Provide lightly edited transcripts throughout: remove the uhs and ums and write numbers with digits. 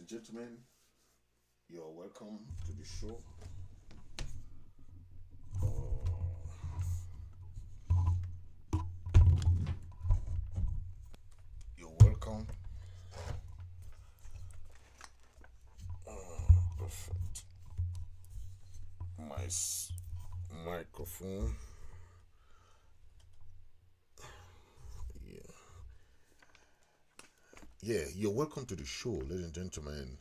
and gentlemen, you're welcome to the show. You're welcome. Perfect. My microphone. Yeah, you're welcome to the show, ladies and gentlemen.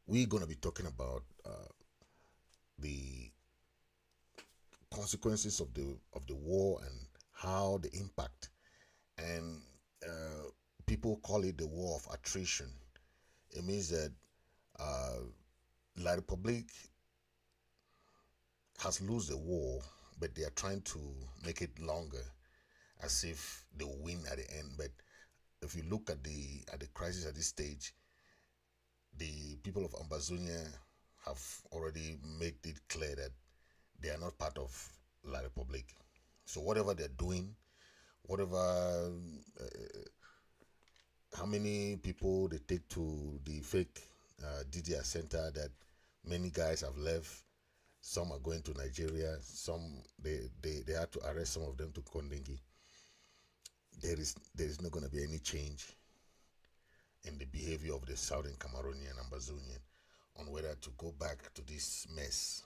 We're gonna be talking about the consequences of the war and how the impact, and people call it the war of attrition. It means that La Republic has lost the war, but they are trying to make it longer, as if they will win at the end. But if you look at the crisis at this stage, the people of Ambazonia have already made it clear that they are not part of La Republic. So whatever they're doing, whatever, how many people they take to the fake DDR center that many guys have left. Some are going to Nigeria. Some they had to arrest some of them to Kondengi. There is not going to be any change in the behavior of the Southern Cameroonian and Ambazonian on whether to go back to this mess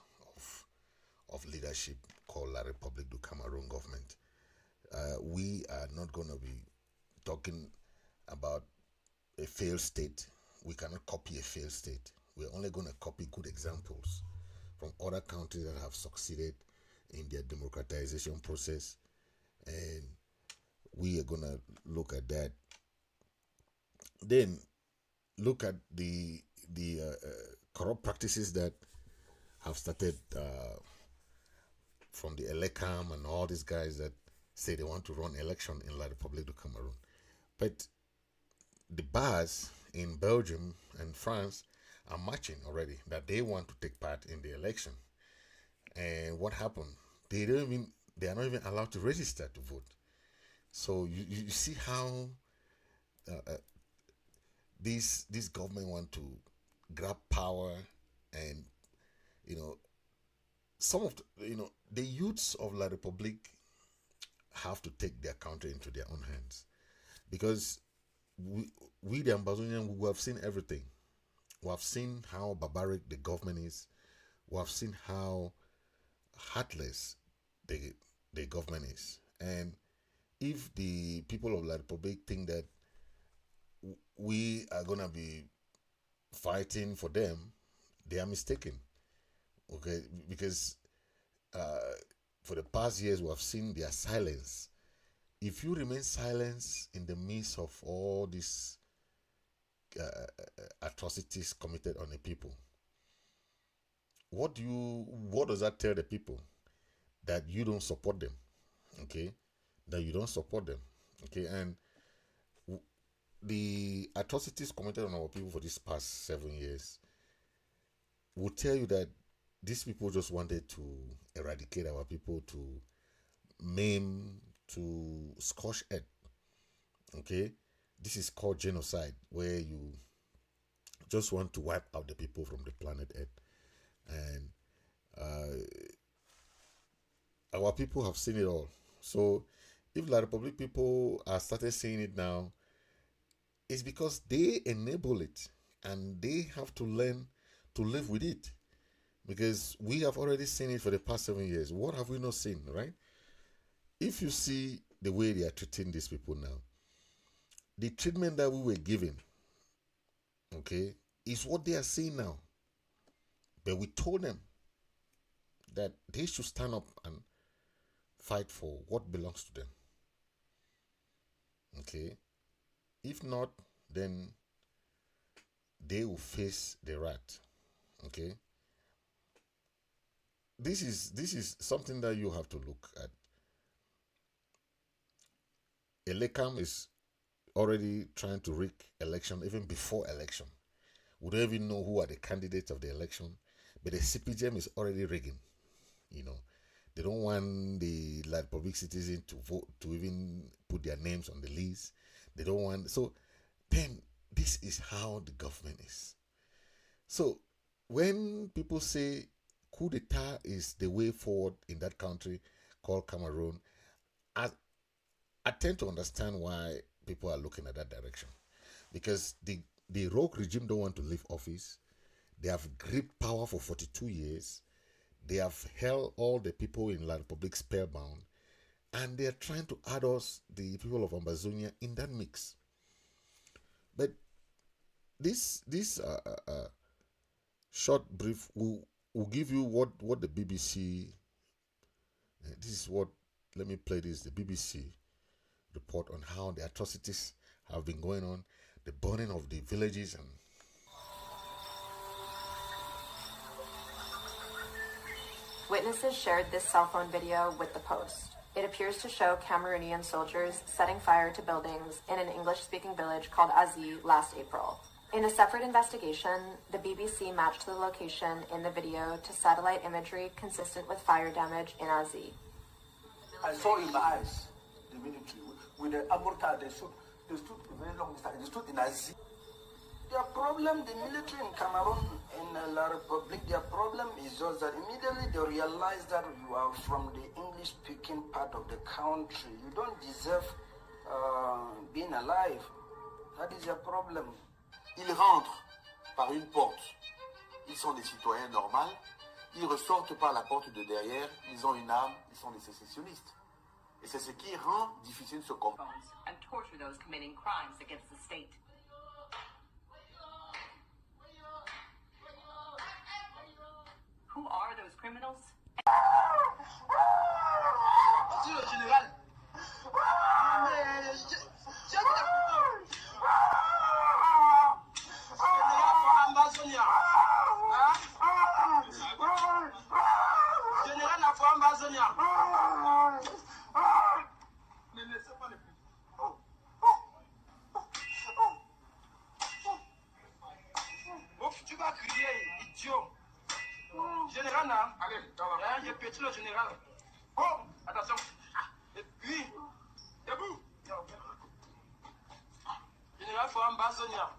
of leadership called La République du Cameroon government. We are not going to be talking about a failed state. We cannot copy a failed state. We're only going to copy good examples from other countries that have succeeded in their democratization process, and we are going to look at that. Then look at the corrupt practices that have started from the Electoral and all these guys that say they want to run election in La République du Cameroon. But the bars in Belgium and France are marching already that they want to take part in the election. And what happened? They are not even allowed to register to vote. So you see how this government want to grab power, and some of the youths of La République have to take their country into their own hands, because we the Ambazonian, we have seen everything. We have seen how barbaric the government is. We have seen how heartless the government is. And if the people of La Republic think that we are going to be fighting for them, they are mistaken. Okay, because for the past years we have seen their silence. If you remain silent in the midst of all these atrocities committed on the people, what does that tell the people? That you don't support them. Okay, that you don't support them. Okay, and the atrocities committed on our people for these past 7 years will tell you that these people just wanted to eradicate our people, to maim, to scorch earth. Okay, this is called genocide, where you just want to wipe out the people from the planet Earth. And our people have seen it all. So if La Republic people are started seeing it now, it's because they enable it, and they have to learn to live with it. Because we have already seen it for the past 7 years. What have we not seen, right? If you see the way they are treating these people now, the treatment that we were given, okay, is what they are seeing now. But we told them that they should stand up and fight for what belongs to them. Okay? If not, then they will face the wrath. Okay? This is something that you have to look at. Elecam is already trying to rig election even before election. We don't even know who are the candidates of the election, but the CPGM is already rigging. They don't want the public citizen to vote, to even put their names on the list. They don't want. So then this is how the government is. So when people say coup d'etat is the way forward in that country called Cameroon, I tend to understand why people are looking at that direction. Because the rogue regime don't want to leave office. They have gripped power for 42 years. They have held all the people in La Republique spellbound. And they are trying to add us, the people of Ambazonia, in that mix. But this short brief will give you what the BBC, this is what, let me play this, the BBC report on how the atrocities have been going on, the burning of the villages. And witnesses shared this cell phone video with the Post. It appears to show Cameroonian soldiers setting fire to buildings in an English-speaking village called Azi last April. In a separate investigation, the BBC matched the location in the video to satellite imagery consistent with fire damage in Azi. I saw in my eyes the military with the amortar. They stood a very long distance. They stood in Azi. Their problem, the military in Cameroon, in La Republique, their problem is just that immediately they realize that you are from the English-speaking part of the country. You don't deserve being alive. That is their problem. Ils rentrent par une porte. Ils sont des citoyens normaux. Ils ressortent par la porte de derrière. Ils ont une arme. Ils sont des sécessionnistes. Et c'est ce qui rend difficile ce combat. And torture those committing crimes against the state. Who are those criminals? Tu vas crier, idiot. Général, allez, petit le général. Oh, attention. Et puis, debout. Général, faut Ambazonia.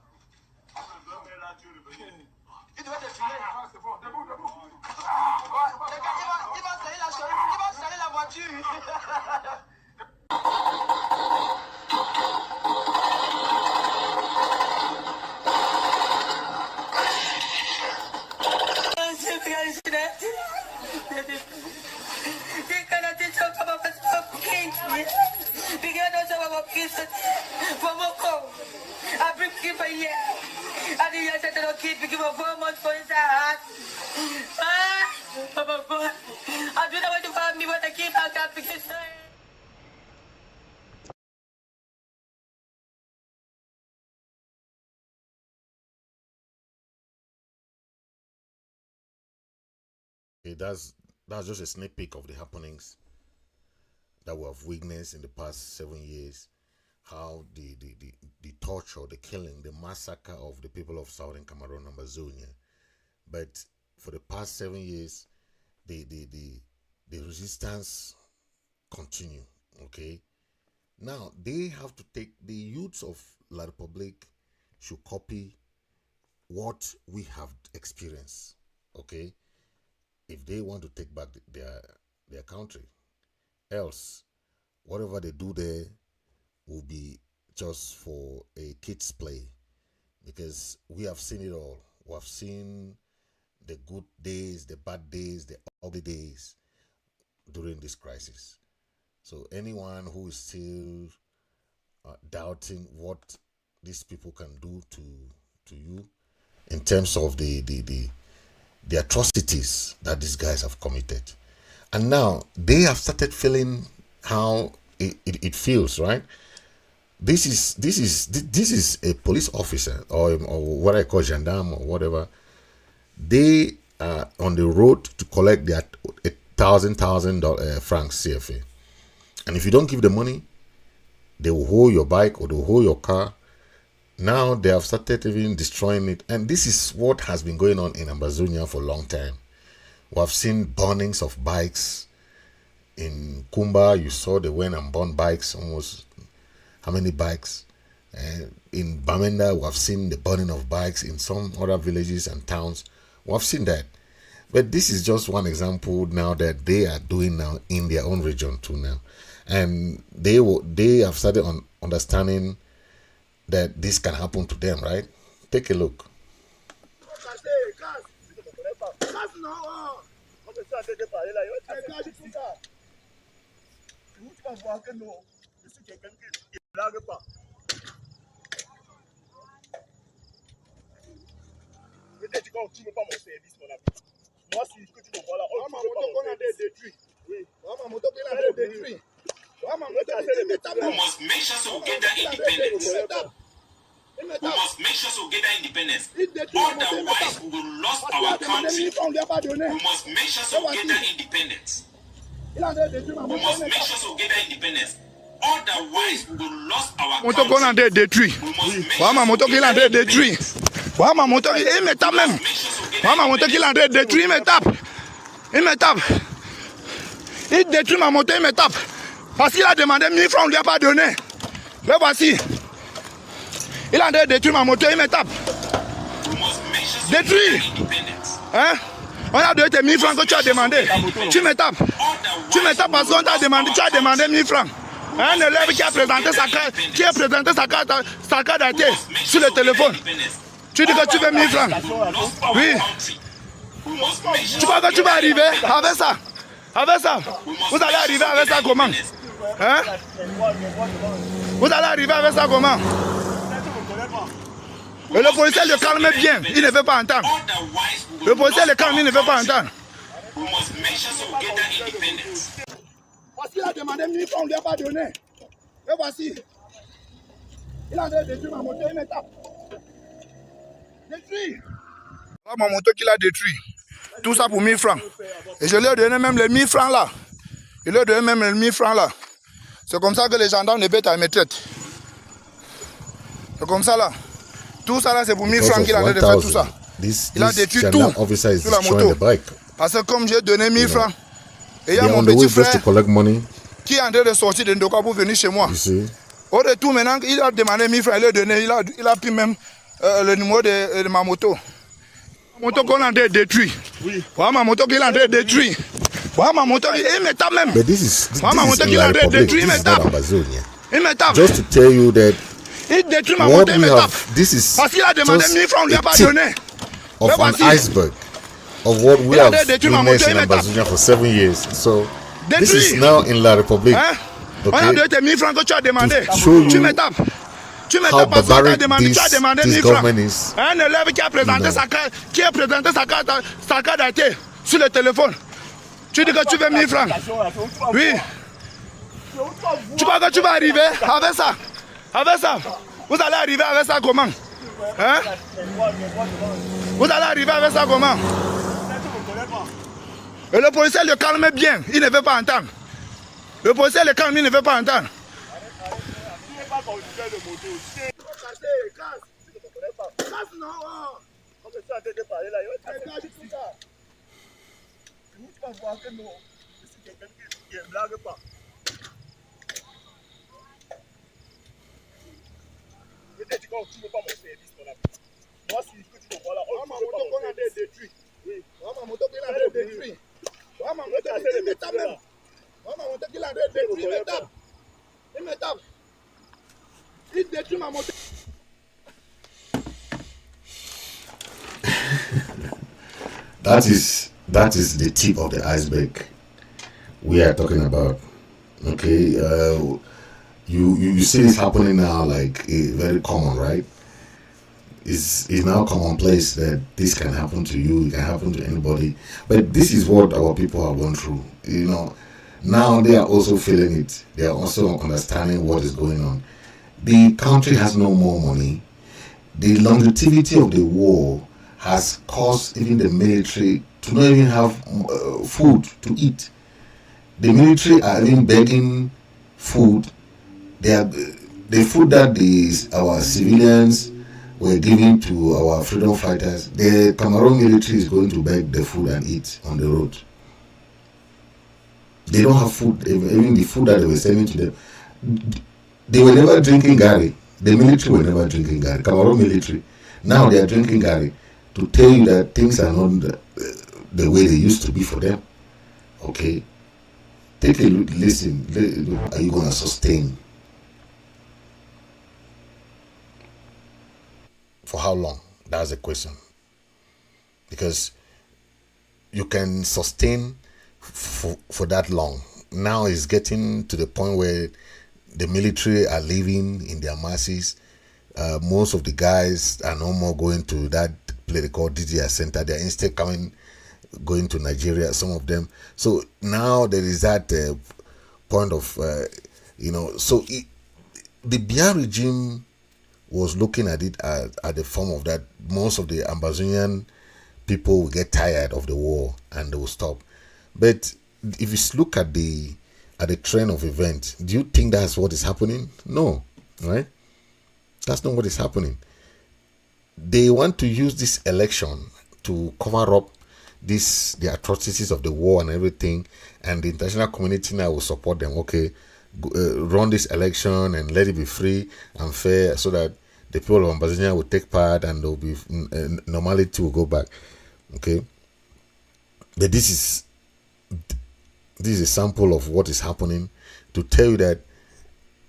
Il doit te filer. C'est bon, debout. Les gars, il va salir la voiture. Okay, that's just a sneak peek of the happenings that we have witnessed in the past 7 years. How the torture, the killing, the massacre of the people of Southern Cameroon, Ambazonia. But for the past 7 years, the resistance continue. Okay. Now they have to take, the youths of La Republique should copy what we have experienced. Okay. If they want to take back their country, else whatever they do there will be just for a kid's play, because we have seen it all. We have seen the good days, the bad days, the ugly days during this crisis. So anyone who is still doubting what these people can do to you in terms of the atrocities that these guys have committed, and now they have started feeling how it feels, right? This is a police officer or what I call gendarme or whatever. They are on the road to collect their thousand francs CFA, and if you don't give the money, they will hold your bike or they will hold your car. Now they have started even destroying it, and this is what has been going on in Ambazonia for a long time. We have seen burnings of bikes in Kumba. You saw they went and burned bikes, almost how many bikes? In Bamenda, we have seen the burning of bikes in some other villages and towns. We have seen that. But this is just one example now that they are doing now in their own region too now. And they have started on understanding that this can happen to them, right? Take a look. Moi, si que tu me vois là, on m'a montré qu'on a détruit. Oui. On m'a montré qu'on a détruit. On m'a montré qu'on a détruit. We must make sure so we get that independence. We must make sure so we get that independence. Otherwise, we will lose our country. We must make sure so we get that independence. We must make sure so we get that independence. Otherwise, we will lose our country. Montré qu'on a détruit. On m'a montré qu'il a détruit. On m'a montré qu'il me tape même. On m'a montré qu'il a détruit, il me tape. Il me tape. Il détruit ma moto, il me tape. Parce qu'il a demandé 1000 francs, on ne lui a pas donné. Le voici. Il a détruit ma moto, il me tape. Détruit. Hein? On a donné tes 1000 francs que tu as demandé. Tu me tapes. Tu me tapes parce qu'on t'a demandé, tu as demandé 1000 francs. Un élève qui a présenté sa carte, sa carte d'identité sur le téléphone. Tu dis que tu veux 1000 francs. Oui. Tu crois que tu vas arriver avec ça? Avec ça? Vous allez arriver avec ça comment? Hein? Vous allez arriver avec ça comment? Et le policier le calme bien, il ne veut pas entendre. Le policier le calme, il ne veut pas entendre. Parce qu'il a demandé 1000 francs, on ne lui a pas donné. Et voici. Il a détruit ma moto, il me tape. Détruit. Voilà ma moto qu'il a détruit. Tout ça pour 1000 francs. Et je lui ai donné même les 1000 francs là. Je lui ai donné même les 1000 francs là. C'est comme ça que les gendarmes ne bêtent à mes têtes. C'est comme ça là. Tout ça là, c'est pour 1000 francs qu'il a de faire tout ça. Il a détruit tout sur la moto. Parce que comme j'ai donné 1000 francs, et il y a mon petit frère qui est en train de sortir de Ndoka pour venir chez moi. Au retour maintenant, il a demandé 1000 francs, il a donné, il a pris même le numéro de ma moto. Ma moto qu'on a détruit. Voilà ma moto qu'il a détruit. Voilà ma moto, il me tape même. Voilà ma moto qu'il a détruit, il me tape. Il me tape. Just to tell you that il détruit ma moto, il me tape. Parce qu'il a demandé 1000 francs, on ne lui a pas donné. Of an iceberg of what we have witnessed in Ambazonia for 7 years. So this is now in La République. On a donné tes 1000 francs que tu as demandé. Tu me tapes. Tu me tapes parce que tu as demandé 1000 francs. Un élève qui a présenté sa carte d'identité sur le téléphone. Tu dis que tu veux 1000 francs. Oui. Tu crois que tu vas arriver avec ça? Avec ça? Vous allez arriver avec ça comment? Hein? Vous allez arriver avec ça comment? Et le policier le calme bien, il ne veut pas entendre. Le policier le calme, il ne veut pas entendre. Moi, si que tu me vois là, on m'a montré qu'on a détruit. Oui. On m'a montré qu'il a détruit. On m'a montré qu'il me tape même. On m'a montré qu'il a détruit, il me tape. Il me tape. Il détruit ma moto. That is the tip of the iceberg we are talking about. Okay, you see this happening now, like very common, right? It's now commonplace that this can happen to you, it can happen to anybody. But this is what our people have gone through. You know, now they are also feeling it. They are also understanding what is going on. The country has no more money. The longevity of the war has caused even the military to not even have food to eat. The military are even begging food. The food that our civilians were giving to our freedom fighters, the Cameroon military is going to beg the food and eat on the road. They don't have food, even the food that they were sending to them. They were never drinking Gary. The military were never drinking Gary. Cameroon military. Now they are drinking Gary to tell you that things are not the way they used to be for them. Okay? Take a look, listen. Are you going to sustain? For how long? That's the question. Because you can sustain for that long. Now it's getting to the point where the military are living in their masses. Most of the guys are no more going to that place called DDR Center. They're instead going to Nigeria, some of them. So now there is that point of, so the Biya regime was looking at it at the form of that most of the Ambazonian people will get tired of the war and they will stop. But if you look at the trend of events, do you think that's what is happening? No, right? That's not what is happening. They want to use this election to cover up the atrocities of the war and everything, and the international community now will support them. Okay, run this election and let it be free and fair, so that the people of Ambazonia will take part and there will be normality will go back. Okay, but this is a sample of what is happening to tell you that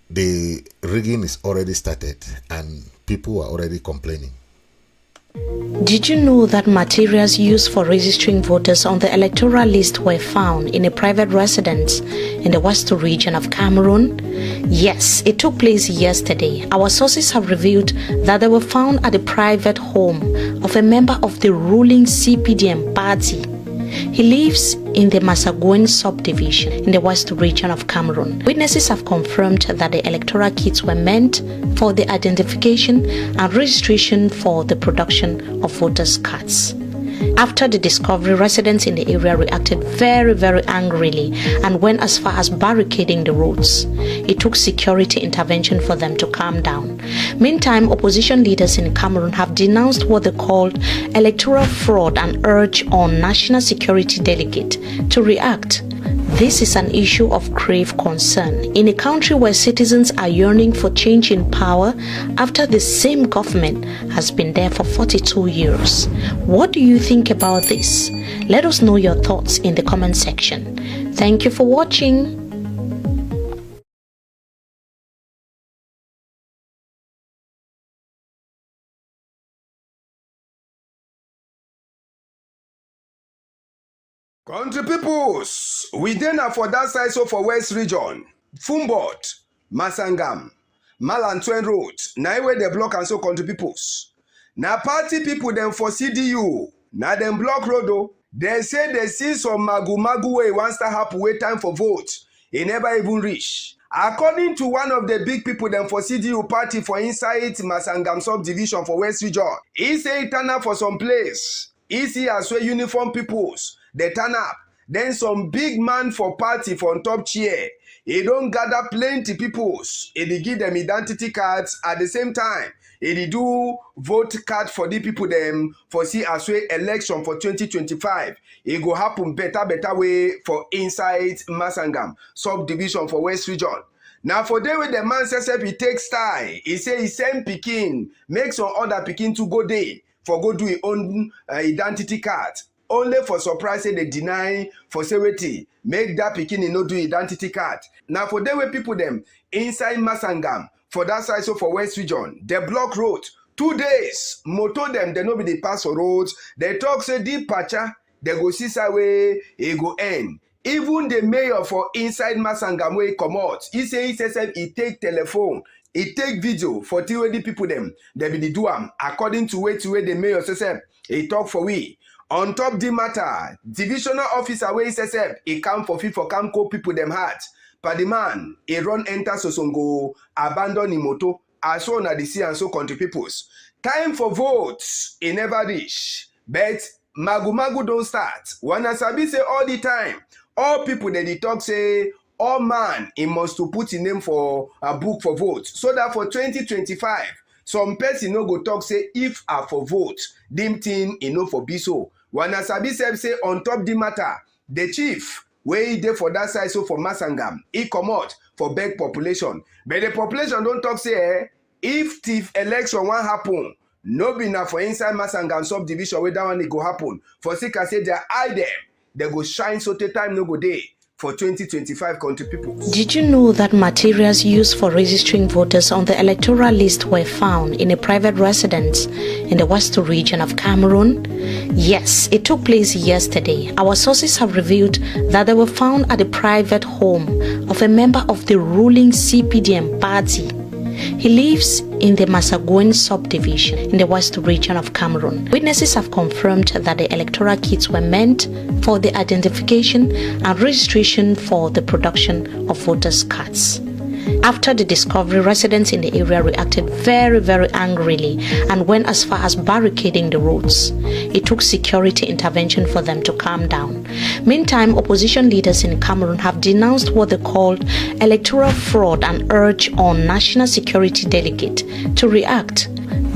the rigging is already started and people are already complaining. Did you know that materials used for registering voters on the electoral list were found in a private residence in the western region of Cameroon? Yes, it took place yesterday. Our sources have revealed that they were found at the private home of a member of the ruling CPDM party. He lives in the Masagoin subdivision in the western region of Cameroon. Witnesses have confirmed that the electoral kits were meant for the identification and registration for the production of voters' cards. After the discovery, residents in the area reacted very, very angrily and went as far as barricading the roads. It took security intervention for them to calm down. Meantime, opposition leaders in Cameroon have denounced what they called electoral fraud and urged on national security delegate to react. This is an issue of grave concern in a country where citizens are yearning for change in power after the same government has been there for 42 years. What do you think about this? Let us know your thoughts in the comment section. Thank you for watching. Country peoples, we then are for that side, so for West region, Fumbot, Masangam, Malantwen Road, na where they block and so country peoples. Na party people then for CDU, na them block road though. They say they see some magu way once that happen wait time for vote. It never even reach. According to one of the big people then for CDU party for inside Masangam subdivision for West region, he say he turn up for some place. He see as well uniform peoples. They turn up. Then some big man for party for on top chair. He don't gather plenty peoples. He give them identity cards at the same time. He do vote card for the people them for see as well election for 2025. It go happen better way for inside Masangam subdivision for West region. Now for day with the man says he takes time. He say he send Pekin, make some other Pekin to go there for go do his own identity card. Only for surprise say they deny for safety. Make that Pekin no do identity card. Now for day with people them inside Masangam for that side so for West region, they block road. 2 days, moto them they no be the pass for roads. They talk say deep patcha, they go see side way it go end. Even the mayor for inside Masangam way come out. He say he take telephone. He take video for the people them. They be the do am according to way the mayor says he talk for we. On top the matter, divisional officer where he says he come for fee for Camco people them heart. But the man, he run enter Sosongo, abandon the moto, as shown at the sea and so country peoples. Time for votes, he never reach. But magu don't start. Wanna sabi say all the time, all people that they talk say, all man, he must to put in name for a book for votes. So that for 2025, some person no go talk say if I for vote, dim thing he no for be so. Wanna sabi say on top the matter, the chief where he dey for that side so for Masangam, he come out for beg population. But the population don't talk say If TIF election won't happen, no be now for inside Masanga and subdivision where that one it go happen. For sick I say they eye them, they go shine so the time no go day for 2025 country people. Did you know that materials used for registering voters on the electoral list were found in a private residence in the western region of Cameroon? Yes, it took place yesterday. Our sources have revealed that they were found at the private home of a member of the ruling CPDM party. He lives in the Masagoin subdivision in the west region of Cameroon. Witnesses have confirmed that the electoral kits were meant for the identification and registration for the production of voters' cards. After the discovery, residents in the area reacted very angrily and went as far as barricading the roads. It took security intervention for them to calm down. Meantime, opposition leaders in Cameroon have denounced what they called electoral fraud and urged on national security delegate to react.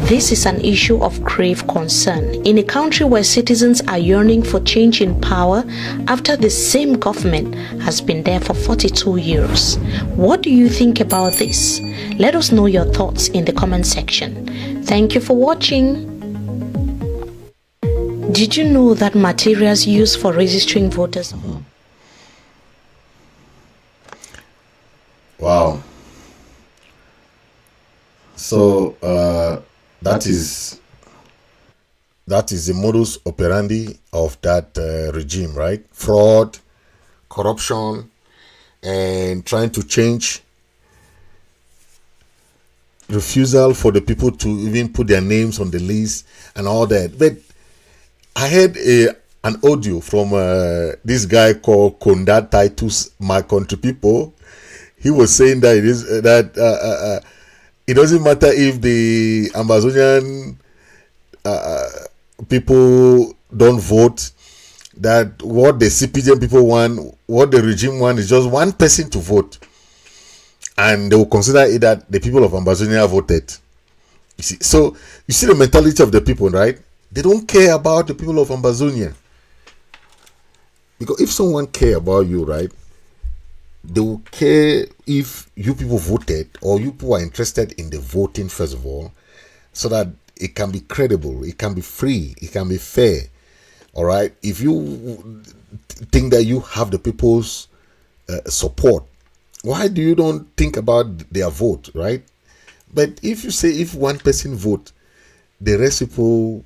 This is an issue of grave concern in a country where citizens are yearning for change in power after the same government has been there for 42 years. What do you think about this? Let us know your thoughts in the comment section. Thank you for watching. Did you know that materials used for registering voters? Wow. So that is the modus operandi of that regime, right? Fraud, corruption, and trying to change, refusal for the people to even put their names on the list and all that. But I heard an audio from this guy called Konda Titus, My Country People. He was saying that it doesn't matter if the Ambazonian people don't vote, that what the CPDM people want, what the regime want is just one person to vote. And they will consider it that the people of Ambazonia voted. You see, so you see the mentality of the people, right? They don't care about the people of Ambazonia. Because if someone care about you, right, they will care if you people voted or you people are interested in the voting first of all, so that it can be credible, it can be free, it can be fair. All right. If you think that you have the people's support, why do you don't think about their vote, right? But if you say if one person vote, the rest people,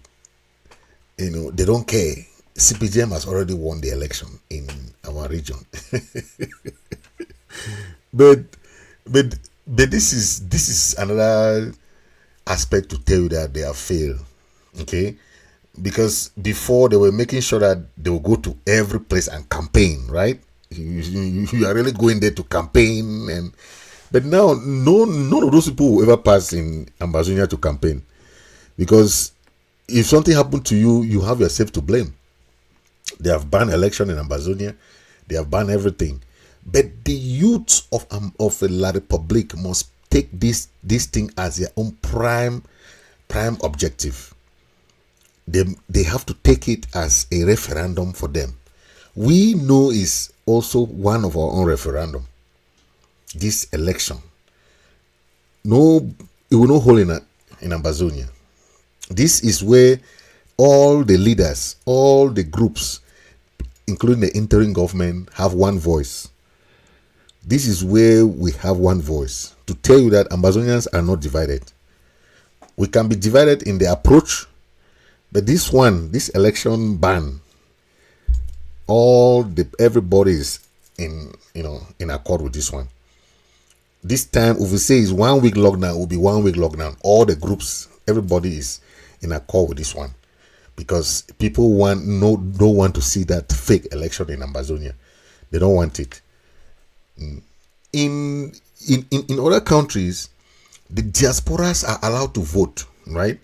they don't care. CPGM has already won the election in our region. but this is another aspect to tell you that they have failed. Okay, because before they were making sure that they will go to every place and campaign, right? You are really going there to campaign, but now none of those people will ever pass in Ambazonia to campaign, because if something happened to you, you have yourself to blame. They have banned election in Ambazonia, they have banned everything. But the youth of La Republic must take this thing as their own prime objective. They have to take it as a referendum for them. We know is also one of our own referendum. This election, it will not hold in Ambazonia. This is where all the leaders, all the groups, including the interim government, have one voice. This is where we have one voice to tell you that Ambazonians are not divided. We can be divided in the approach, but this election ban, everybody is in accord with this one. This time, if we say it's 1 week lockdown, it will be 1 week lockdown. All the groups, everybody is in accord with this one, because people don't want to see that fake election in Ambazonia. They don't want it. In other countries, the diasporas are allowed to vote, right?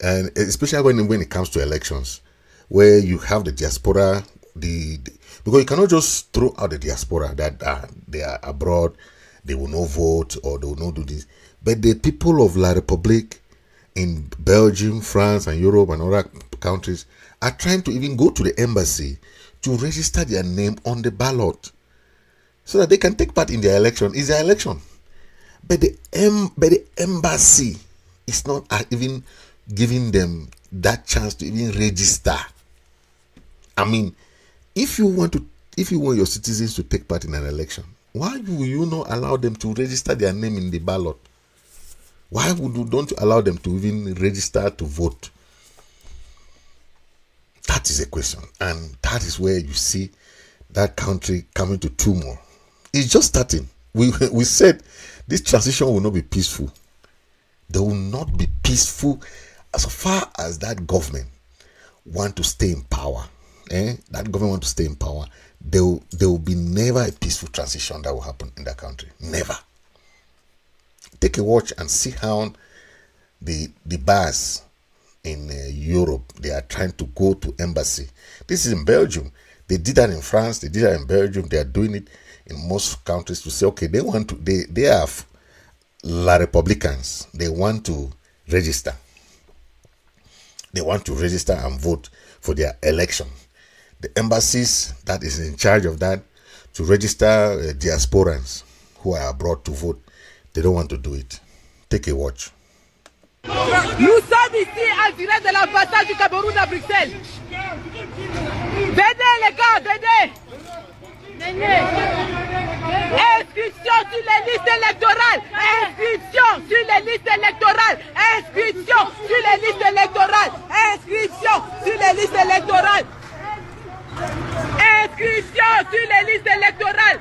And especially when it comes to elections, where you have the diaspora, because you cannot just throw out the diaspora that they are abroad, they will not vote or they will not do this. But the people of La Republique in Belgium, France, and Europe and other countries are trying to even go to the embassy to register their name on the ballot, so that they can take part in their election. It's their election. But the embassy is not even giving them that chance to even register. I mean, if you want your citizens to take part in an election, why will you not allow them to register their name in the ballot? Why don't you allow them to even register to vote? That is a question, and that is where you see that country coming to turmoil. It's just starting. We said this transition will not be peaceful. They will not be peaceful as far as that government want to stay in power. That government want to stay in power. There will be never a peaceful transition that will happen in that country. Never. Take a watch and see how the bars in Europe, they are trying to go to embassy. This is in Belgium. They did that in France. They did that in Belgium. They are doing it in most countries to say, okay, they have La Republicans. They want to register. They want to register and vote for their election. The embassies that is in charge of that to register diasporans who are abroad to vote, they don't want to do it. Take a watch. Nous sommes ici en direct de l'ambassade du Cameroun à Bruxelles. Venez les gars, venez. Inscription sur les listes électorales. Inscription sur les listes électorales. Inscription sur les listes électorales. Inscription sur les listes électorales. Inscription sur les listes électorales.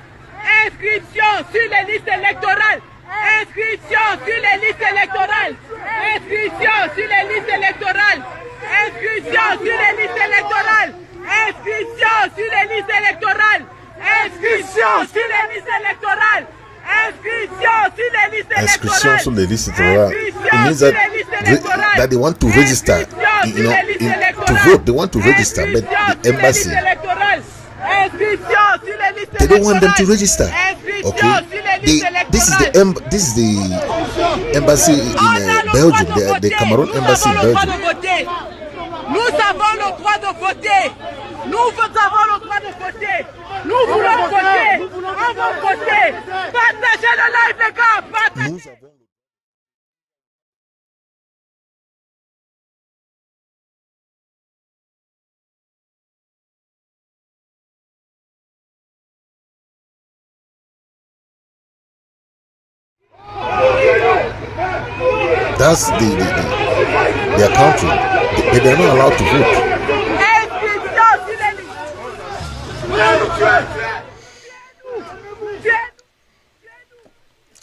Inscription sur les listes électorales. Inscription sur les listes électorales. Inscription sur les listes électorales. Inscription sur les listes électorales. Inscription sur les listes électorales. Inscription sur les listes électorales. Inscription sur les listes électorales. Inscription sur les listes électorales. It means that they want to register, to vote. They want to register, but the embassy, they don't want them to register. Okay, this is the embassy in Belgium, the Cameroon embassy in Belgium. Nous avons le droit de voter. Nous avons le droit de voter. Nous voulons voter. On va voter. Partagez le live, les gars. Partagez. That's their country. They're not allowed to vote.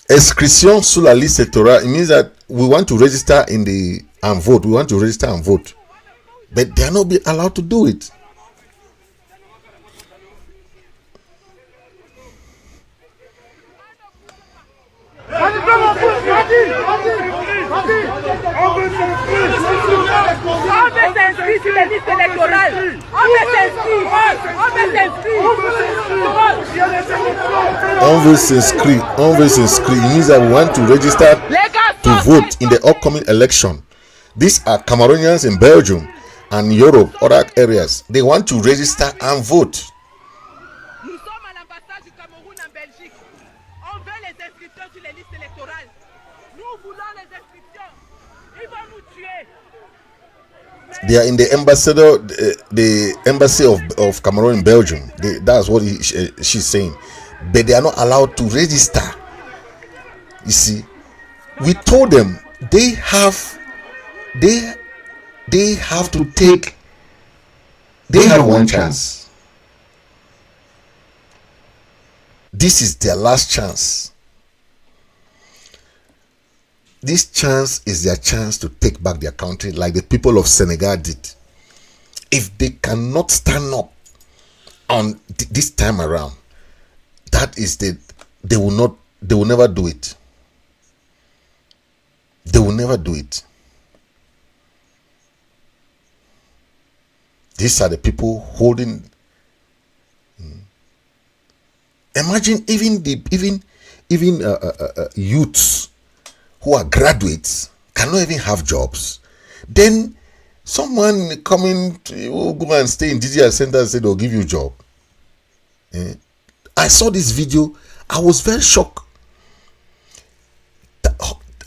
Inscription sur la liste électorale. It means that we want to register and vote. We want to register and vote, but they're not allowed to do it. On veut s'inscrire. It means that we want to register to vote in the upcoming election. These are Cameroonians in Belgium and Europe, other areas. They want to register and vote. Nous sommes à l'ambassade du Cameroun en Belgique. On veut les inscriptions sur les listes électorales. Nous voulons les inscriptions. Ils vont nous tuer. They are in the embassy of Cameroon in Belgium. That's what she's saying. But they are not allowed to register. You see, we told them they have to take. They have one chance. This is their last chance. This chance is their chance to take back their country like the people of Senegal did. If they cannot stand up on this time around, that is they will never do it. They will never do it. These are the people holding. Imagine even youths who are graduates cannot even have jobs. Then someone coming to go and stay in DGR center and say they'll give you a job. I saw this video. I was very shocked.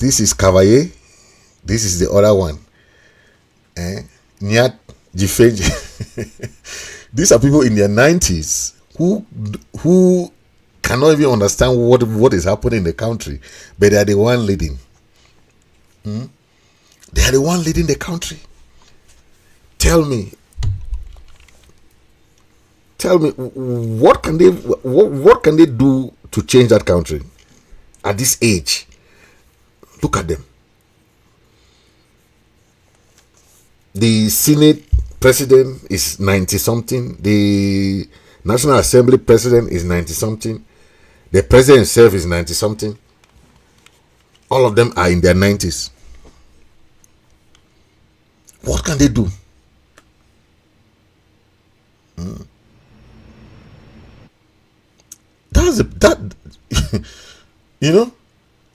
This is Cavalier. This is the other one. Nyat Jifeji. These are people in their 90s who cannot even understand what is happening in the country, but they are the one leading. They are the one leading the country. Tell me, what can they do to change that country at this age? Look at them. The Senate president is 90-something. The National Assembly president is 90-something. The president himself is 90-something. All of them are in their 90s. What can they do?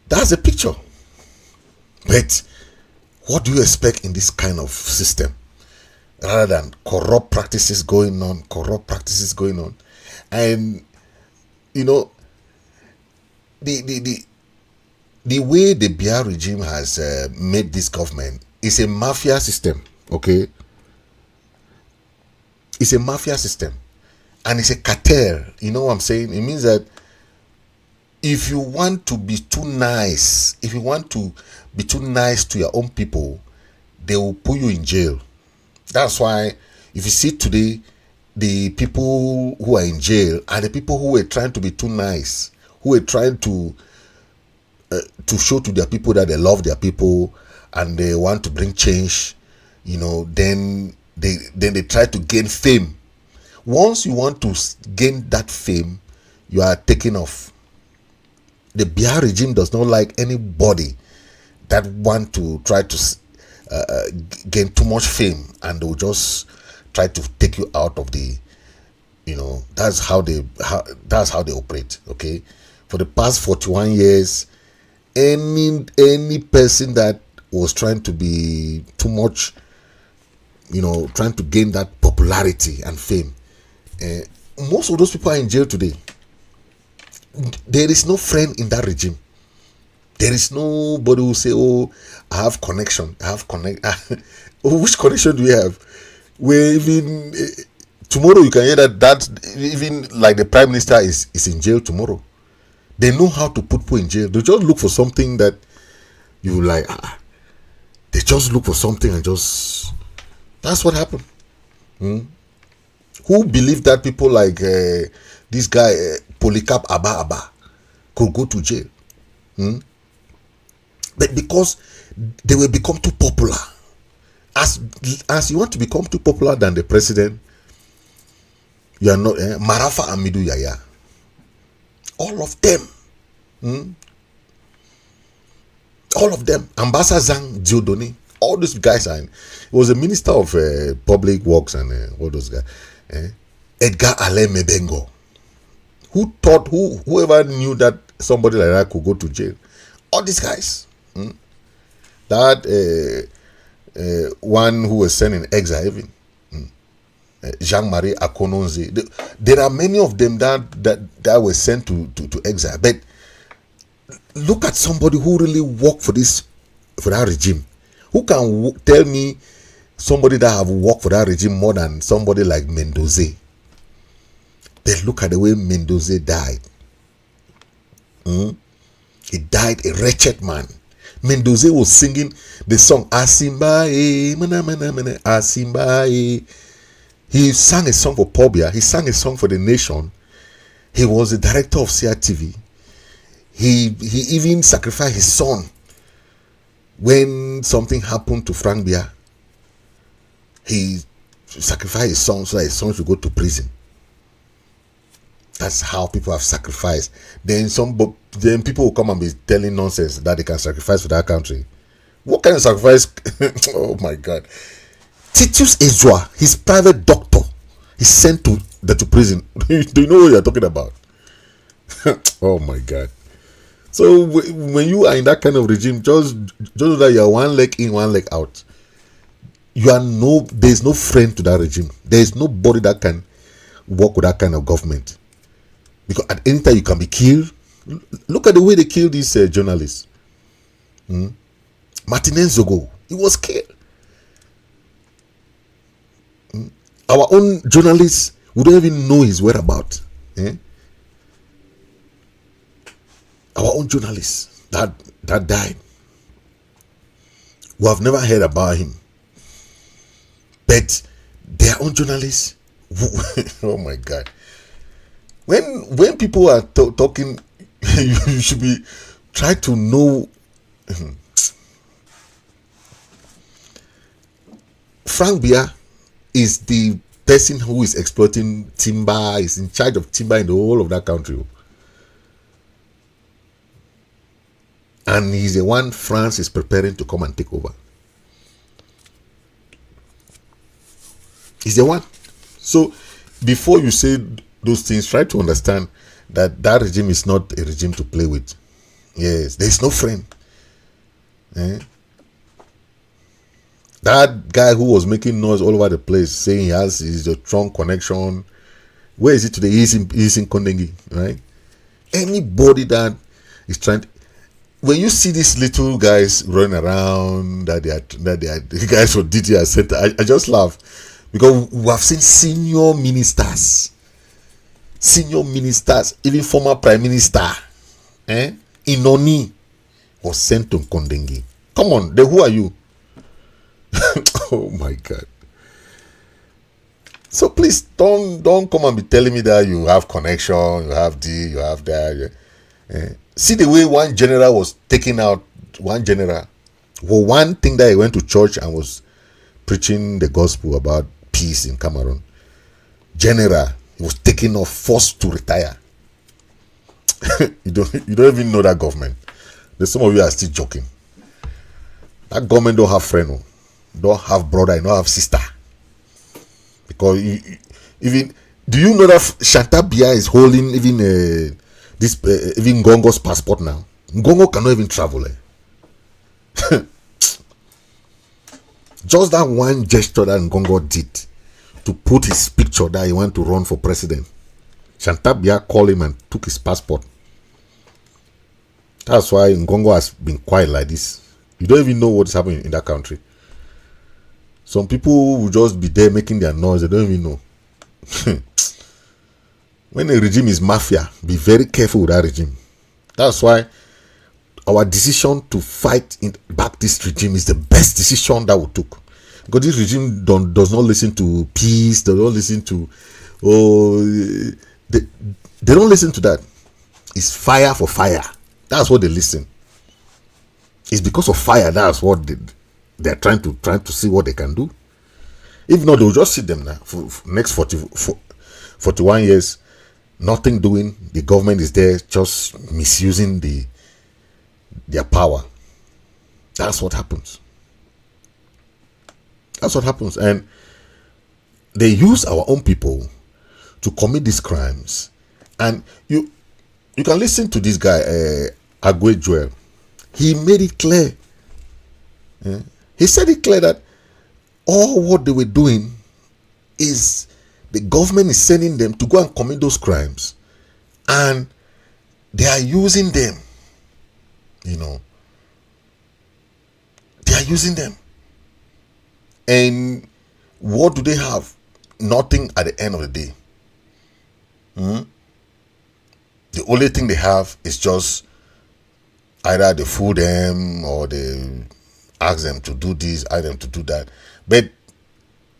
That's a picture. But what do you expect in this kind of system? Rather than corrupt practices going on, and the way the Biya regime has made this government is a mafia system. Okay, it's a mafia system, and it's a cartel. You know what I'm saying? It means that if you want to be too nice, to your own people, they will put you in jail. That's why if you see today, the people who are in jail are the people who were trying to be too nice, who were trying to show to their people that they love their people and they want to bring change. Then they try to gain fame. Once you want to gain that fame, you are taken off. The Biya regime does not like anybody that want to try to gain too much fame, and they will just try to take you out of the. That's how they operate. Okay, for the past 41 years, any person that was trying to be too much, trying to gain that popularity and fame, most of those people are in jail today. There is no friend in that regime. There is nobody who say, "Oh, I have connection. Which connection do we have? Where even tomorrow you can hear that even like the prime minister is in jail tomorrow. They know how to put people in jail. They just look for something that you like. They just look for something and just. That's what happened. Who believed that people like this guy Polycarp Abba could go to jail? But because they will become too popular. As you want to become too popular than the president, you are not. Marafa Amidu Yaya. All of them. All of them. Ambassador Zhang Diodoni. All these guys are. He was a minister of public works and all those guys. Edgar Alain Mebengo. Whoever knew that somebody like that could go to jail? All these guys. That one who was sent in exile, even Jean-Marie Akononze. There are many of them that were sent to exile. But look at somebody who really worked for that regime. Who can tell me somebody that have worked for that regime more than somebody like Mendoza? Then look at the way Mendoza died. He died a wretched man. Mendoza was singing the song Asimbae, mana mana mana Asimbae. He sang a song for Pobia. He sang a song for the nation. He was the director of CRTV. He even sacrificed his son when something happened to Frank Biya. He sacrificed his son so that his son should go to prison. That's how people have sacrificed. Then people will come and be telling nonsense that they can sacrifice for that country. What kind of sacrifice? Oh my God! Titus Ezra, his private doctor, is sent to prison. Do you know what you're talking about? Oh my God! So when you are in that kind of regime, just know that you are one leg in, one leg out. There is no friend to that regime. There is nobody that can work with that kind of government. Because at any time you can be killed. Look at the way they kill these journalists. Martinez Zogo, he was killed. Our own journalists, we don't even know his whereabouts. Our own journalists that died, we have never heard about him. But their own journalists, oh my God. When people are talking, you should be try to know. Frank Biya is the person who is exploiting timber, is in charge of timber in the whole of that country. And he's the one France is preparing to come and take over. He's the one. So before you say those things, try to understand that that regime is not a regime to play with. Yes, there is no friend. That guy who was making noise all over the place, saying he has a strong connection. Where is he today? He's in Kondengi, right? Anybody that is trying to, when you see these little guys running around, that they are the guys from DTR Center, I just laugh, because we have seen senior ministers, even former prime minister, Inoni was sent to Kondengi. Come on, who are you? Oh my God. So please don't come and be telling me that you have connection, you have this, you have that. See the way one general was taking out one general. Well, one thing that he went to church and was preaching the gospel about peace in Cameroon. General, he was taken off, forced to retire. you don't even know that government. There's some of you are still joking. That government don't have friend, don't have brother, don't have sister. Because even, do you know that Chantal Biya is holding even even Ngongo's passport now? Ngongo cannot even travel. Just that one gesture that Ngongo did to put his picture that he went to run for president. Chantal Biya called him and took his passport. That's why Ngongo has been quiet like this. You don't even know what is happening in that country. Some people will just be there making their noise. They don't even know. When a regime is mafia, be very careful with that regime. That's why our decision to fight back this regime is the best decision that we took. Because this regime does not listen to peace. They don't listen to they don't listen to that. It's fire for fire. That's what they listen. It's because of fire. That's what they're trying to see what they can do. If not, they'll just sit them now for next 41 years, nothing doing. The government is there just misusing their power. That's what happens. That's what happens. And they use our own people to commit these crimes. And you can listen to this guy, Agwe Joel. He made it clear. He said it clear that all what they were doing is the government is sending them to go and commit those crimes, and they are using them. They are using them. And what do they have? Nothing at the end of the day. The only thing they have is just either they fool them or they ask them to do this, ask them to do that. But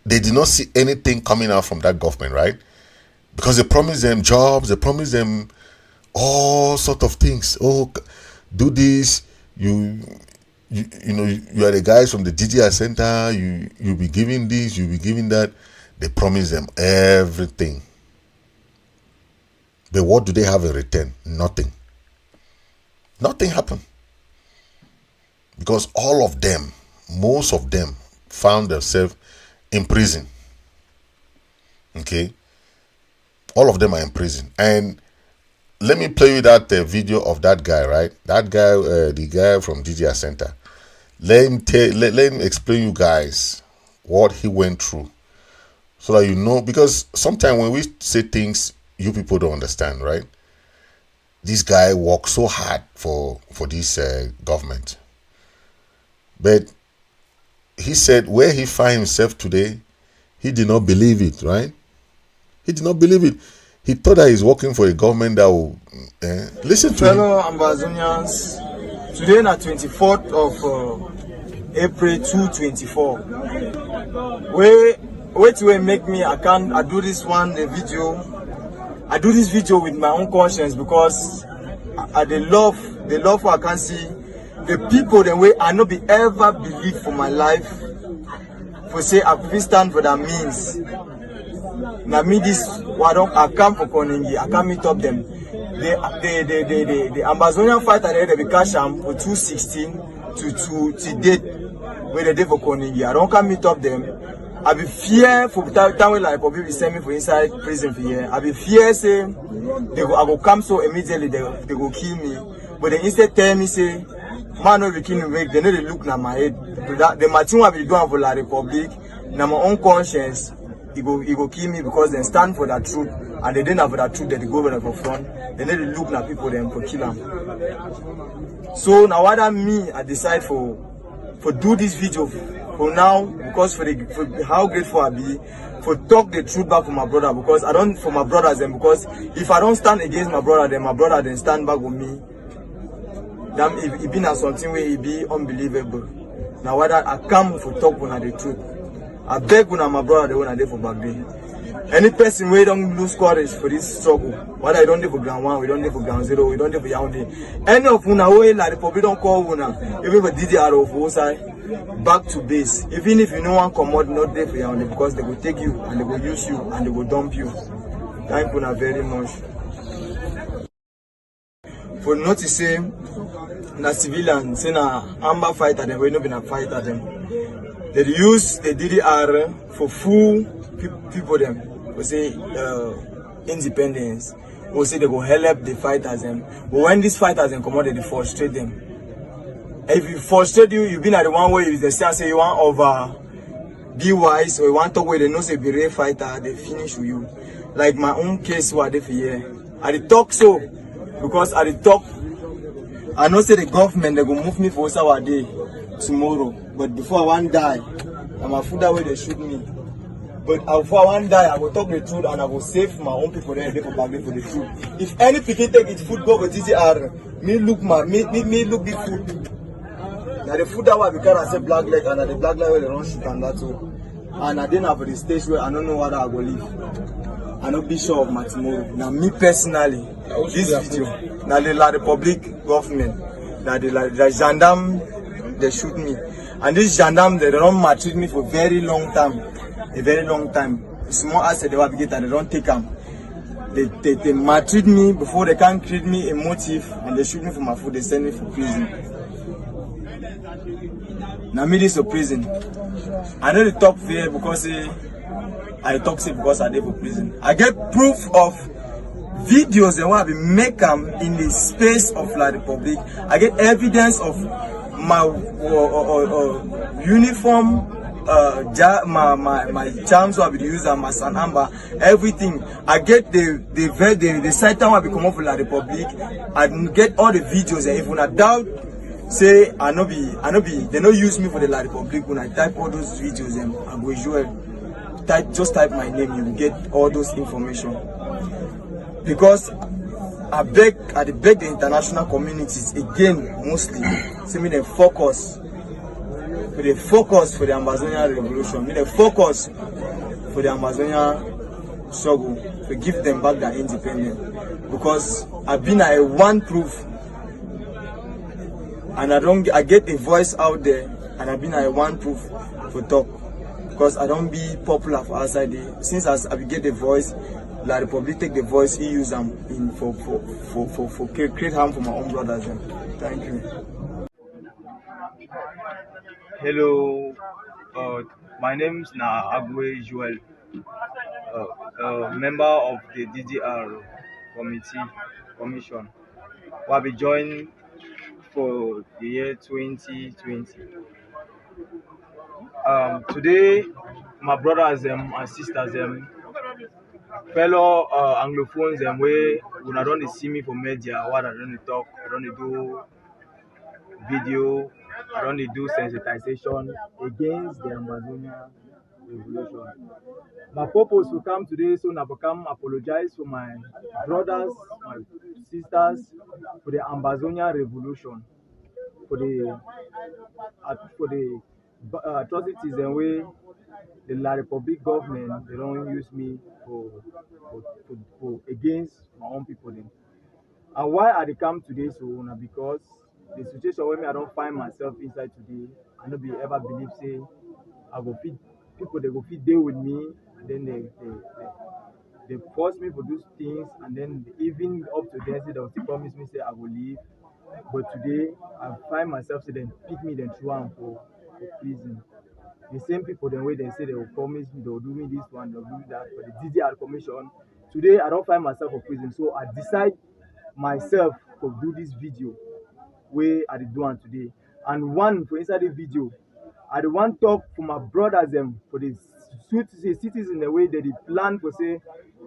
they did not see anything coming out from that government, right? Because they promised them jobs, they promised them all sort of things. Oh, do this, you are the guys from the DDR center, you'll be giving this, you'll be giving that. They promise them everything. But what do they have in return? Nothing. Nothing happened. Because all of them, most of them, found themselves in prison. Okay? All of them are in prison. And let me play you that video of that guy, right? That guy, the guy from DDR Center. Let him explain you guys what he went through. So that you know, because sometimes when we say things, you people don't understand, right? This guy worked so hard for this government. But he said where he finds himself today, he did not believe it, right? He did not believe it. He thought that he's working for a government that will listen to him. Fellow Ambazonians, today na 24th of April 2024. Wait will make me I do this video. I do this video with my own conscience because the love for I can see the people the way I not be ever believe for my life for say I could stand for that means. Now me this I come for Koningi, I can't meet up them. The Ambazonian fighter they be cash am for 2016 to date where they did for Koningi. I don't come meet up them. I be fear for time when like people send me for inside prison for here. I be fear say I go come so immediately they go kill me. But they instead tell me say man no be kill me make they know they look na my head. The Martin will be doing for La Republic. Na my own conscience. He go kill me because they stand for that truth and they didn't have that truth that the government for front. They need to look at people them for kill them. So now what me I decide for do this video for now because for how grateful I be for talk the truth back for my brother because I don't for my brothers then because if I don't stand against my brother then stand back with me. Damn it be not something where it be unbelievable. Now what I come for talk on the truth. I beg when my brother the one I did for back then. Any person who don't lose courage for this struggle, whether I don't do for ground 1, we don't do for ground 0, we don't do for Yaoundé. Any of una way like the public don't call una, even for DDR of outside, back to base. Even if you no one come out not there for Yaoundé because they will take you and they will use you and they will dump you. Thank you very much. For notice say na civilian, say na Amba fighter them, we no been a fighter them. They use the DDR for full people them. We say independence. We say they go help the fighters them. But when these fighters them come out, they frustrate them. If you frustrate you been at the one way you say you want over be wise or you want to talk where they know say be real fighter, they finish with you. Like my own case what they for here. I talk so because I talk. I know say the government they go move me for our day tomorrow. But before I want die, I'm a food that way they shoot me. But before I want die, I will talk the truth and I will save my own people there for back for the truth. If any pikin take its food go for TCR, me look the food. Now the food that way because I say black leg and the black leg where they don't shoot and that too. And I didn't have the stage where I don't know what I go live. I not be sure of my tomorrow. Now me personally, this video, now the La Republic government, now the gendarme they shoot me. And this gendarme, they don't maltreat me for a very long time. Small asset they want to get and they don't take them. They maltreat me before they can create me a motive and they shoot me for my food, they send me for prison. Now me this for prison. I know the talk fear because I talk because I did for prison. I get proof of videos they want to make them in the space of La Republic. I get evidence of my uniform, my charms will be used and my sanamba, everything. I get the site time will be come up for La Republic. I get all the videos and if I doubt say I no be they no use me for the La Republic when I type all those videos and Agwe Joel, just type my name, you will get all those information. Because I beg the international communities again, mostly, say me they focus for the Ambazonian revolution, me they focus for the Ambazonian struggle, to give them back their independence. Because I've been a one proof, and I get a voice out there, and I've been a one proof for talk. Because I don't be popular for outside there. Since I get the voice, La Republic take the voice, he use them for create harm for my own brothers. Thank you. Hello, my name is Agwe Joel, member of the DDR commission. Will be joined for the year 2020. Today, my brothers and sisters, fellow Anglophones, where when I don't see me for media, what I don't talk, I don't do video, I don't do sensitization against the Ambazonian revolution. My purpose to come today so I come apologize for my brothers, my sisters, for the Ambazonian revolution, for the atrocities and way the La Republic government they don't use me for against my own people then. And why I come today so now because the situation where me I don't find myself inside today, I don't be ever believe say I go feed people they go feed deal with me and then they force me to do things and then even up to then say they will still promise me say I will leave. But today I find myself say then pick me then through and for prison. The same people the way they say they will promise me, they will do me this one, they will do me that for the DDR commission. Today I don't find myself in prison. So I decide myself to do this video where I did do one today. And one for inside the video, I the one talk for my brothers them for the cities in the way they plan for say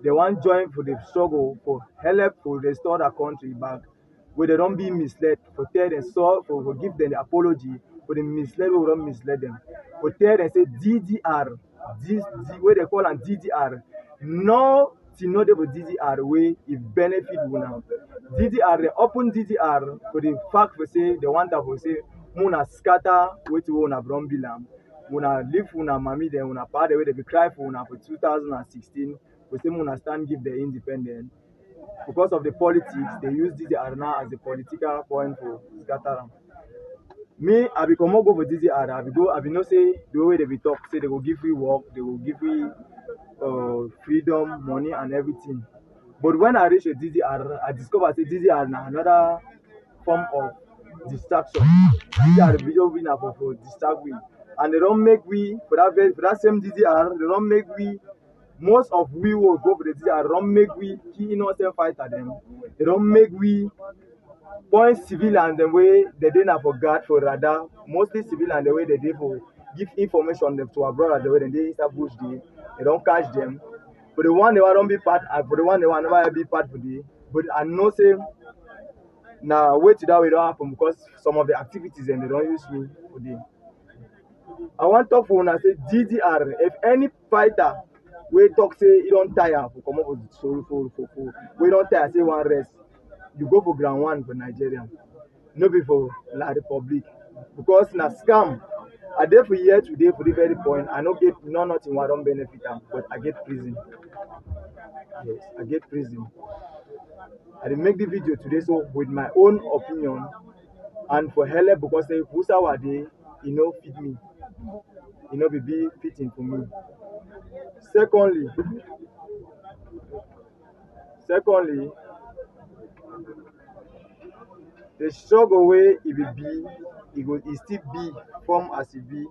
they want join for the struggle for help for restore the country back where they don't be misled for tell them so for give them the apology for the misled who don't mislead them. For tell them say DDR, this where they call them DDR. No to know the DDR way if benefit will now. DDR they open DDR for the fact for say they want to say Muna scatter wait to una brombilam. Muna live una mami then una part the way they be cry for una for 2016. We say Muna stand give the independent. Because of the politics, they use DDR now as a political point for scatter. Me, I become go for DDR. I be no say the way they be talk, say they will give me work, they will give me freedom, money and everything. But when I reach a DDR, I discover say DDR now another form of distraction. DDR video winner for distract we. And they don't make we for that same DDR, they don't make we most of we will go for the DDR, they don't make we key innocent fighter them. They don't make we point civilians the way they didn't for guard for radar, mostly civilians the way they did for give information to our brothers the way they start bush they don't catch them. For the one they want don't be part and for the one they want never be part for the but I know say now wait till that way don't happen because some of the activities and they don't use me for the I want to talk for when I say DDR. If any fighter we talk say you don't tire for come up with sorry for we don't tire say one rest. You go for ground one for Nigeria, no be for La Republic. Because na scam. I dey for here today for the very point. I don't get nothing what don't benefit them, but I get prison. Yes, I get prison. I make the video today so with my own opinion and for help because say Pusa Wade, you know fit me. You know be fitting for me. Secondly, the struggle way it will be, it still be form as it be.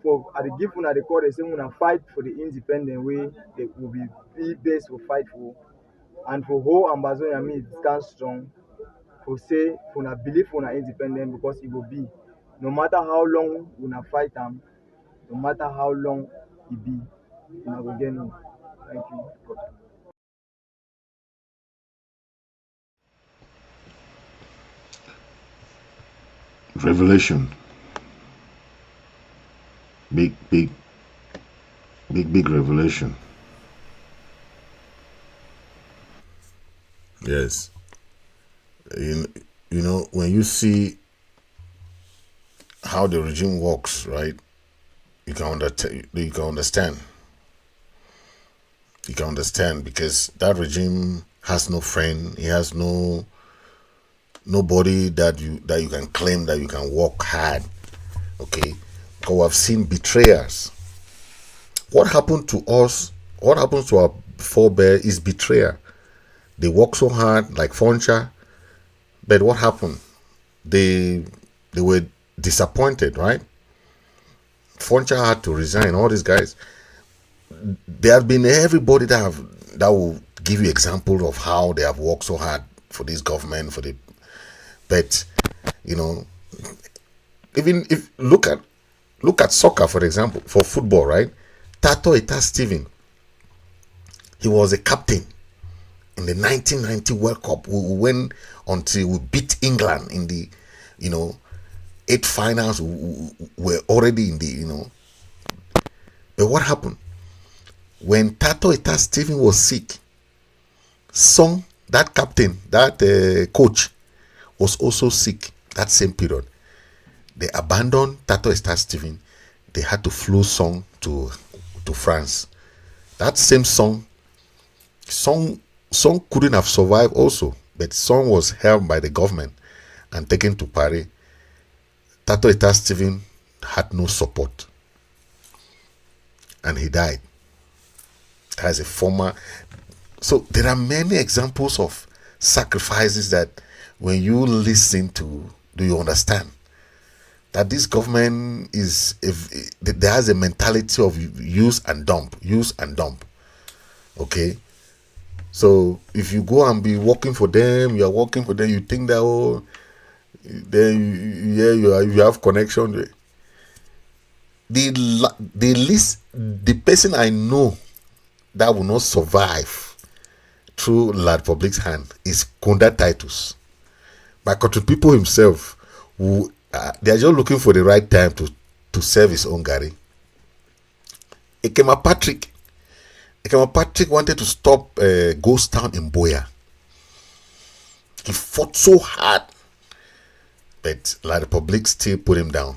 For at the given at the court, they say when I fight for the independent way, they will be best for fight for. And for whole Ambazonia, I mean it stands strong. For say when I believe when I independent because it will be. No matter how long when I fight them, no matter how long it be, I will get no. Thank you. Revelation. Big revelation. Yes. You know, when you see how the regime works, right? You can understand. You can understand because that regime has no friend. He has nobody that you can claim that you can work hard. Okay, because we have seen betrayers. What happened to us? What happens to our forebears is betrayal. They work so hard, like Foncha, but what happened? They were disappointed, right? Foncha had to resign. All these guys. There have been everybody that will give you example of how they have worked so hard for this government, but you know, even if look at soccer, for example, for football, right? Tato Ita Steven, he was a captain in the 1990 World Cup. We went until we beat England in the, 8 finals were already in the, you know. But what happened? When Tato Eta Stephen was sick, Song, that captain, that coach, was also sick that same period. They abandoned Tato Eta Stephen. They had to fly Song to France. That same Song couldn't have survived also, but Song was held by the government and taken to Paris. Tato Eta Stephen had no support, and he died as a former. So there are many examples of sacrifices that when you listen to, do you understand that this government is, there has a mentality of use and dump. Okay, so if you go and be working for them, you are working for them, you think that, oh, then you have connection. The person I know that will not survive through La Republic's hand is Kunda Titus. By country people himself, who they are just looking for the right time to serve his own Gary. Ekema Patrick wanted to stop Ghost Town in Boya. He fought so hard, but La Republic still put him down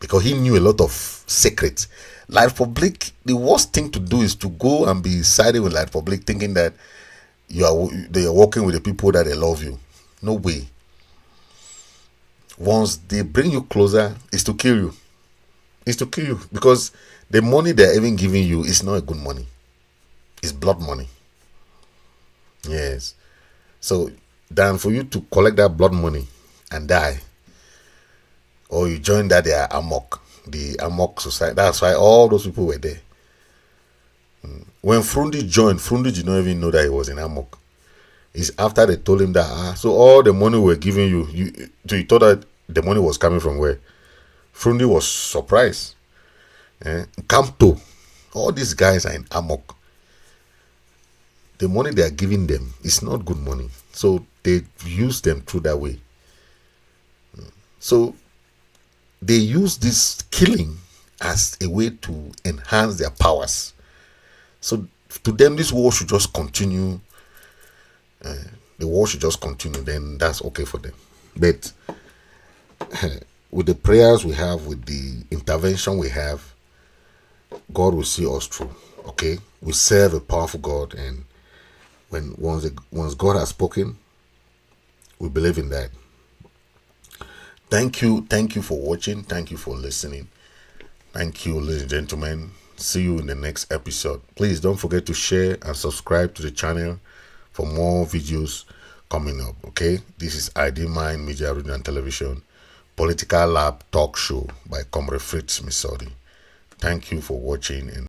because he knew a lot of secrets. La Republic, the worst thing to do is to go and be siding with La Republic, thinking that they are working with the people that they love you. No way. Once they bring you closer, it's to kill you. It's to kill you because the money they're even giving you is not a good money. It's blood money. Yes. So than for you to collect that blood money and die, or you join that their amok, the amok society. That's why all those people were there. When Frundi joined, Frundi did not even know that he was in amok. It's after they told him that, so all the money we're giving you, you thought that the money was coming from where? Frundi was surprised. Camto, all these guys are in amok. The money they are giving them is not good money. So they use them through that way. So they use this killing as a way to enhance their powers. So to them, this war should just continue. The war should just continue. Then that's okay for them. But with the prayers we have, with the intervention we have, God will see us through. Okay, we serve a powerful God, and once God has spoken, we believe in that. Thank you for watching. Thank you for listening. Thank you, ladies and gentlemen. See you in the next episode. Please don't forget to share and subscribe to the channel for more videos coming up. Okay, this is ID Mind Media Radio and Television Political Lab Talk Show by Comrade Fritz Misodi. Thank you for watching. And